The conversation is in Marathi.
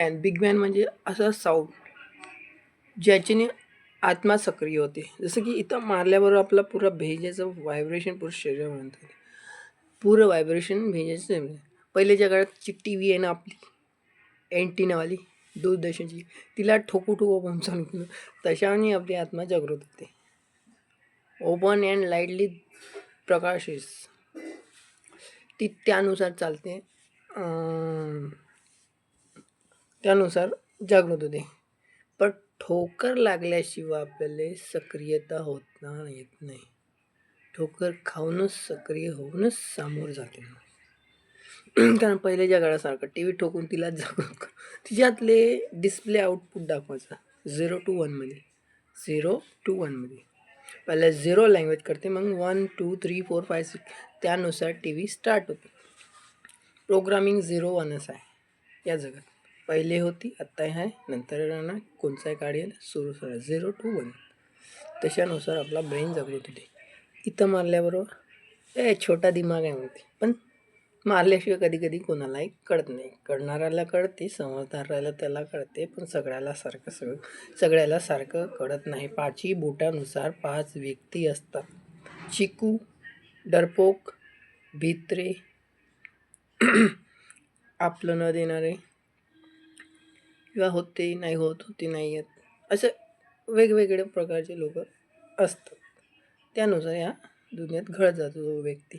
अँड बिग बॅन म्हणजे असा साऊंड ज्याच्याने आत्मा सक्रिय होते. जसं की इथं मारल्याबरोबर आपला पुरा भेजेचं व्हायब्रेशन पूर्ण शरीरावर होतं. पुरं व्हायब्रेशन भेजेचं आहे. पहिल्याच्या काळात जी टी व्ही आहे ना आपली अँटिनावाली दूरदर्शनची, तिला ठोकू ठोकू आपण चालू केलं तशाने आपली आत्मा जागृत होते. ओपन अँड लाईटली प्रकाशिस ती त्यानुसार चालते. त्यानुसार जागृत होते. पण ठोकर लागल्याशिवाय आपल्याला सक्रियता होता येत नाही. ठोकर खाऊनच सक्रिय होऊनच सामोरं जाते. कारण पहिल्याच्या काळासारखं टी व्ही ठोकून तिला जागृत कर तिच्यातले डिस्प्ले आउटपुट दाखवायचा 0 to 1मध्ये 0 to 1मध्ये पहिल्या 0 लँग्वेज करते, मग 1 2 3 4 5 6 त्यानुसार टी व्ही स्टार्ट होते. प्रोग्रामिंग 0 1च आहे या जगात. पहिले होती, आत्ता आहे, नंतर ना कोणताही काढेल सुरू 0 to 1 तशानुसार आपला ब्रेन जागृत होते. इथं मारल्याबरोबर छोटा दिमाग आहे म्हणते, पण मारल्याशिवाय कधी कधी कोणालाही कळत नाही. कळणाऱ्याला कळते, समजणाऱ्याला त्याला कळते, पण सगळ्याला सारखं कळत नाही. 5ही बोटानुसार 5 व्यक्ती असतात. चिकू, डरपोक, भित्रे, आपलं न देणारे किंवा होते नाही होत, होते नाही येत, असं वेगवेगळ्या प्रकारचे लोक असतात. त्यानुसार या दुनियेत घडत जातो तो व्यक्ती.